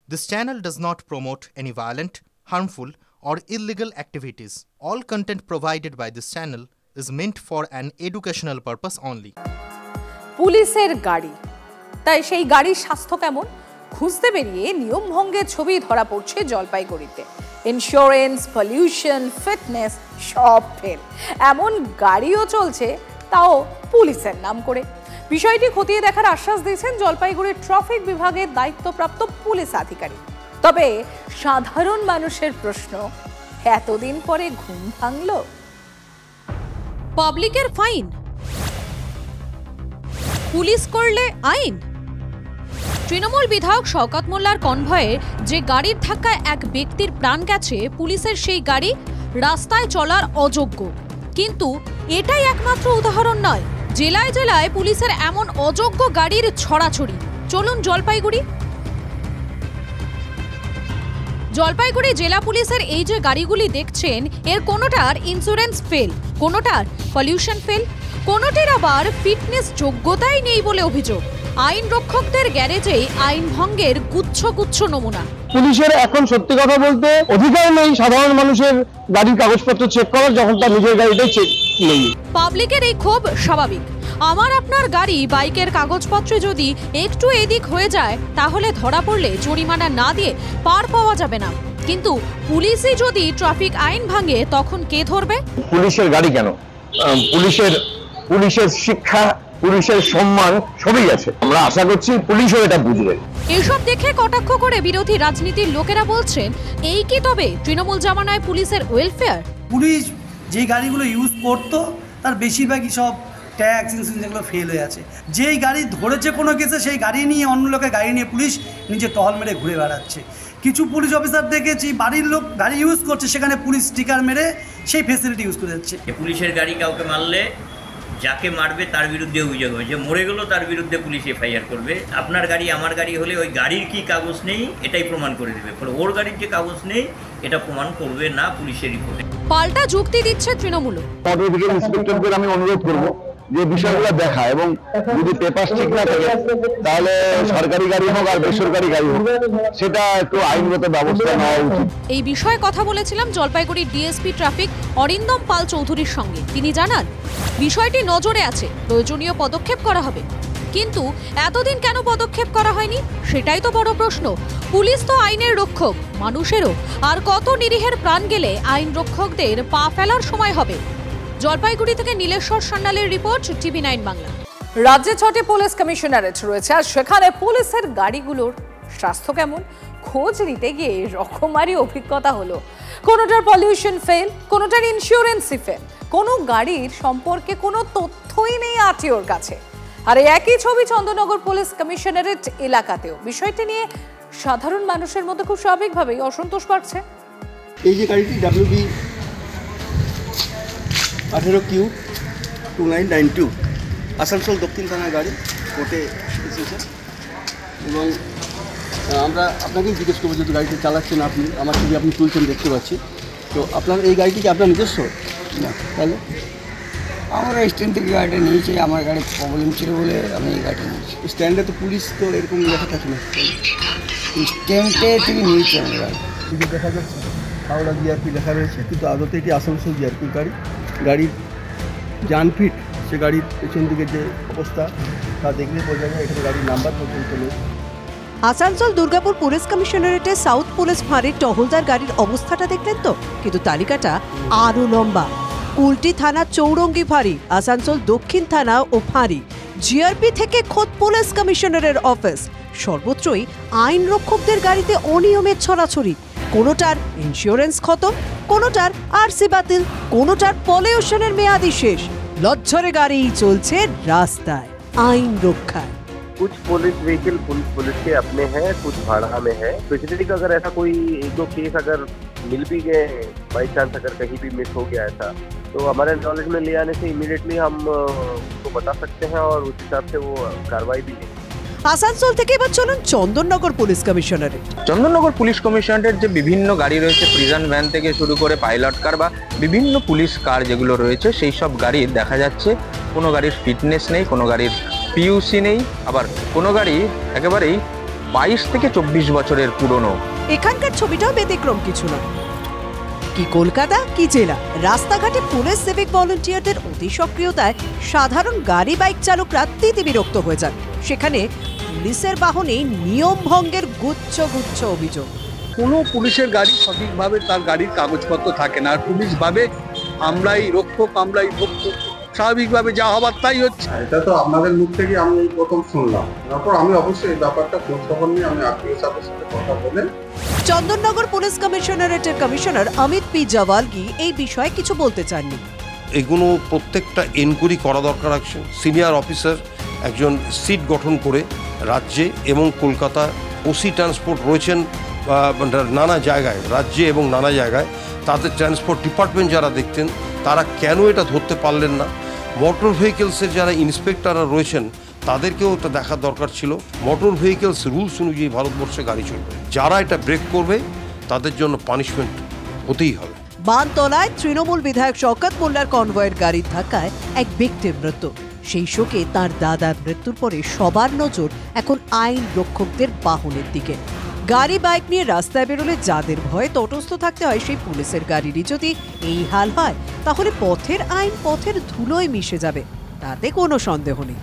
This channel does not promote any violent, harmful, or illegal activities. All content provided by this channel is meant for an educational purpose only. পুলিশের গাড়ি, তাই সেই গাড়ির স্বাস্থ্য কেমন খুঁজতে বেরিয়ে নিয়ম ভঙ্গের ছবি ধরা পড়ছে জলপাইগুড়িতে। ইন্স্যুরেন্স, পলিউশন, ফিটনেস সব ফেল। এমন গাড়িও চলছে, তাও পুলিশের নাম করে। বিষয়টি খতিয়ে দেখার আশ্বাস দিয়েছেন জলপাইগুড়ির ট্রাফিক বিভাগের দায়িত্বপ্রাপ্ত পুলিশ আধিকারিক। তবে সাধারণ মানুষের প্রশ্ন, এতদিন পরে ঘুম ভাঙল? পাবলিকের ফাইন, পুলিশ করলে আইন। তৃণমূল বিধায়ক শওকত মোল্লার কনভয়ে যে গাড়ির ধাক্কায় এক ব্যক্তির প্রাণ গেছে, পুলিশের সেই গাড়ি রাস্তায় চলার অযোগ্য। কিন্তু এটাই একমাত্র উদাহরণ নয়, জেলায় জেলায় পুলিশের এমন অযোগ্য গাড়ির ছড়াছড়ি। চলুন জলপাইগুড়ি জেলা পুলিশের এই যে গাড়িগুলি দেখছেন, এর কোনোটার ইন্স্যুরেন্স ফেল, কোনোটার পলিউশন ফেল, কোনোটির আবার ফিটনেস যোগ্যতাই নেই বলে অভিযোগ। আইন রক্ষকদের গ্যারেজেই আইন ভঙ্গের গুচ্ছ গুচ্ছ নমুনা। পুলিশের এখন সত্যি কথা বলতে অধিকার নেই সাধারণ মানুষের গাড়ির কাগজপত্র চেক করার, যখন তার নিজের গাড়িটাই চেক নেই। পাবলিকের এই ক্ষোভ স্বাভাবিক। আমার আপনার গাড়ি, বাইকের কাগজপত্রে যদি একটু এদিক হয়ে যায়, তাহলে ধরা পড়লে জরিমানা না দিয়ে পার পাওয়া যাবে না। কিন্তু পুলিশই যদি ট্রাফিক আইন ভাঙে, তখন কে ধরবে? পুলিশের গাড়ি কেন? পুলিশের শিক্ষা, পুলিশের সম্মান সবই আছে। আমরা আশা করছি পুলিশও এটা বুঝবে। এসব দেখে কটাক্ষ করে বিরোধী রাজনীতির লোকেরা বলছেন, এই কি তবে তৃণমূল জামানায় পুলিশের ওয়েলফেয়ার? পুলিশ যে গাড়িগুলো ইউজ করতো, তার বেশিরভাগই সব ট্যাক্স, ইন্স্যুরেন্স এগুলো ফেল হয়ে আছে। যেই গাড়ি ধরেছে কোনো কেসে, সেই গাড়ি নিয়ে অন্য লোকের গাড়ি নিয়ে পুলিশ নিজে টহল মেরে ঘুরে বেড়াচ্ছে। কিছু পুলিশ অফিসার দেখেছি বাড়ির লোক গাড়ি ইউজ করছে, সেখানে পুলিশ স্টিকার মেরে সেই ফেসিলিটি ইউজ করে যাচ্ছে। পুলিশের গাড়ি কাউকে মারলে যাকে মারবে তার বিরুদ্ধে অভিযোগ হবে, যে মরে গেল তার বিরুদ্ধে পুলিশ এফআইআর করবে। আপনার গাড়ি আমার গাড়ি হলে ওই গাড়ির কি কাগজ নেই এটাই প্রমাণ করে দেবে, ফলে ওর গাড়ির যে কাগজ নেই এটা প্রমাণ করবে না পুলিশের রিপোর্টে। পাল্টা যুক্তি দিচ্ছে তৃণমূল। ইন্সপেক্টরদের আমি অনুরোধ করবো যে বিষয়গুলো দেখা, এবং যদি পেপার ঠিক না থাকে তাহলে সরকারি গাড়ি হোক আর বেসরকারি গাড়ি হোক, সেটা একটু আইনগত ব্যবস্থা নেওয়া উচিত। এই বিষয়ে কথা বলেছিলাম জলপাইগুড়ির ডিএসপি ট্রাফিক অরিন্দম পাল চৌধুরীর সঙ্গে। তিনি জানান, বিষয়টি নজরে আছে, প্রয়োজনীয় পদক্ষেপ করা হবে। কিন্তু এতদিন কেন পদক্ষেপ করা হয়নি, সেটাই তো বড় প্রশ্ন। পুলিশ তো আইনের রক্ষক, মানুষেরও। আর কত নিরীহের প্রাণ গেলে আইন রক্ষকদের পা ফেলার সময় হবে? জলপাইগুড়ি থেকে নীলেশ্বর সান্যালের রিপোর্ট, TV9 বাংলা। রাজ্যে 6টি পুলিশ কমিশনারেট রয়েছে, আর সেখানে পুলিশের গাড়িগুলোর স্বাস্থ্য কেমন খোঁজ নিতে গিয়ে রকমারি অভিজ্ঞতা হলো। কোনোটার পলিউশন ফেল, কোনোটার ইন্স্যুরেন্সই ফেল, কোনো গাড়ির সম্পর্কে কোনো তথ্যই নেই আরটিওর কাছে। আর একই ছবি চন্দননগর পুলিশ কমিশনারেট এলাকাতেও। বিষয়টি নিয়ে সাধারণ মানুষের মধ্যে খুব স্বাভাবিকভাবেই অসন্তোষ বাড়ছে। এই যে গাড়িটি WB18Q2992 আসানসোল দক্ষিণ থানার গাড়ি, কোর্টে এসেছে। এবং আমরা আপনাকেই জিজ্ঞেস করবো, যেহেতু গাড়িটি চালাচ্ছেন আপনি, আমার ছবি আপনি তুলছেন দেখতে পাচ্ছি, তো আপনার এই গাড়িটি কি আপনার নিজস্ব? না, তাহলে আমরা স্ট্যান্ড থেকে গাড়িটা নিয়েছি, আমার গাড়ি প্রবলেম ছিল বলে আমি এই গাড়িটা নিয়েছি। স্ট্যান্ডে তো পুলিশ তো এরকম লেখা থাকে না, স্ট্যান্ডে থেকে নিয়েছি আমার গাড়ি। কিন্তু দেখা যাচ্ছে হাওড়া জিআরপি লেখা রয়েছে, কিন্তু আদতে এটি আসানসোল জিআরপির গাড়ি। গাড়ির জানফিট, সে গাড়ির পেছন দিকে যে অবস্থা তা দেখলে বোঝা যায় এখানে গাড়ির নাম্বার পর্যন্ত নেই। আসানসোল দুর্গাপুর পুলিশ কমিশনারেটে সাউথ পুলিশ ফাঁড়ির টহলদার গাড়ির অবস্থাটা দেখলেন তো? কিন্তু তালিকাটা আরও লম্বা। কুলটি থানা চৌরঙ্গি ফাঁড়ি, আসানসোল দক্ষিণ থানা ও ফাঁড়ি, জিআরপি থেকে খোদ পুলিশ কমিশনারের অফিস, সর্বত্রই আইন রক্ষকদের গাড়িতে অনিয়মের ছড়াছড়ি। কোনোটার ইন্স্যুরেন্স খতম, কোনোটার আরসি বাতিল, কোনোটার পলিউশনের মেয়াদি শেষ। লজ্জরে গাড়ি চলছে রাস্তায় আইন রক্ষায়। कुछ पुलिस व्हीकल पुलिस के अपने हैं, कुछ भाड़ा में है। स्पेसिफिकली अगर ऐसा कोई एक दो केस अगर मिल भी गए, बाई चांस अगर कहीं भी मिस हो गया ऐसा, तो हमारे नॉलेज में ले आने से इमीडिएटली हम उसको बता सकते हैं और उस हिसाब से वो कार्रवाई भी लेंगे। আসানসোল থেকে এবার চলুন Chandannagar police commissionerate. Chandannagar police commissionerate যে বিভিন্ন গাড়ি রয়েছে, প্রিজন ভ্যান থেকে শুরু করে পাইলট কার বা বিভিন্ন পুলিশ কার যেগুলো রয়েছে, সেই সব গাড়ির দেখা যাচ্ছে কোনো গাড়ির ফিটনেস নেই, কোনো গাড়ির পিইউসি নেই, আবার কোনো গাড়ি একেবারেই 22 থেকে 24 বছরের পুরনো। এখানকার ছবিটাও ব্যতিক্রম কিছু না। কি কলকাতা কি জেলা, রাস্তাঘাটে পুলিশ সিভিক ভলান্টিয়ারদের অতি সক্রিয়তায় সাধারণ গাড়ি বাইক চালকরা বিরক্ত হয়ে যান। সেখানে পুলিশের বাহনে নিয়ম ভঙ্গের গুচ্ছ গুচ্ছ অভিযোগ। কোনো পুলিশের গাড়ি সঠিকভাবে তার গাড়ির কাগজপত্র থাকে না, আর পুলিশ ভাবে আমরাই রক্ষক আমরাই ভক্ষক, স্বাভাবিকভাবে যা হবার তাই হচ্ছে। এটা তো আপনাদের মুখ থেকে আমি এই প্রথম শুনলাম, তারপর আমি অবশ্যই এই ব্যাপারটা খোঁজখবর নিয়ে আমি আত্মীয় সাথে কথা বলে। চন্দননগর পুলিশ কমিশনারেটের কমিশনার অমিত পি জাওয়ালগি এই বিষয়ে কিছু বলতে চাননি। এগুলো প্রত্যেকটা এনকোয়ারি করা দরকার আছে। সিনিয়র অফিসার একজন সিট গঠন করে রাজ্যে এবং কলকাতা ওসি ট্রান্সপোর্ট রয়েছেন নানা জায়গায়, রাজ্যে এবং নানা জায়গায়, তাদের ট্রান্সপোর্ট ডিপার্টমেন্ট যারা দেখতেন তারা কেন এটা ধরতে পারলেন না? মোটর ভেহিকেলসের যারা ইন্সপেক্টররা রয়েছেন তাদেরকেও তো দেখার দরকার ছিল। মোটর ভেহিকেলস রুলস অনুযায়ী ভারতবর্ষে গাড়ি চলবে, যারা এটা ব্রেক করবে তাদের জন্য পানিশমেন্ট হতেই হবে। বানতলায় তৃণমূল বিধায়ক শওকত মোল্লার কনভয়ের গাড়ির ধাক্কায় এক ব্যক্তির মৃত্যু। সেই শোকে তার দাদার মৃত্যুর পরে সবার নজর এখন আইন রক্ষকদের বাহনের দিকে। গাড়ি বাইক নিয়ে রাস্তায় বেরোলে যাদের ভয়ে তটস্থ থাকতে হয় সেই পুলিশের গাড়িরই যদি এই হাল হয় তাহলে পথের আইন পথের ধুলোয় মিশে যাবে, তাতে কোনো সন্দেহ নেই।